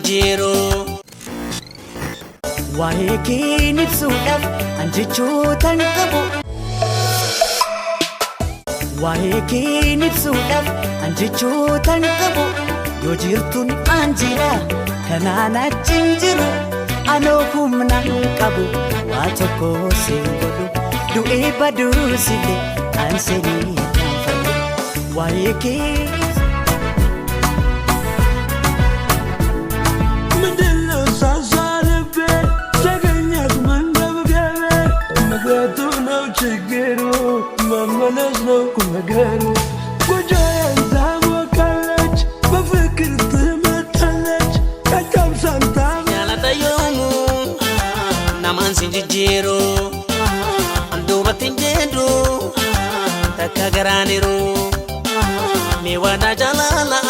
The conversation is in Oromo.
jijjiiru. Waa'ee kee ibsuudhaaf anjechootaan qabu. Waa'ee kee ibsuudhaaf anjechootaan qabu. Yoo jirtuun anjira kanaan achiin jiru. Anoo humna qabu waa tokko siin godhu. Du'ee baduu sillee anseenii kanfadhu. Waa'ee kee Mamanas no kumagaru Kujayan zamo kalach Bafikir timatalach Kakam santam Nyalata yomu naman si jijjiiru. Anduubatti jedhu takka garaaniru. Mee waadaa jaalala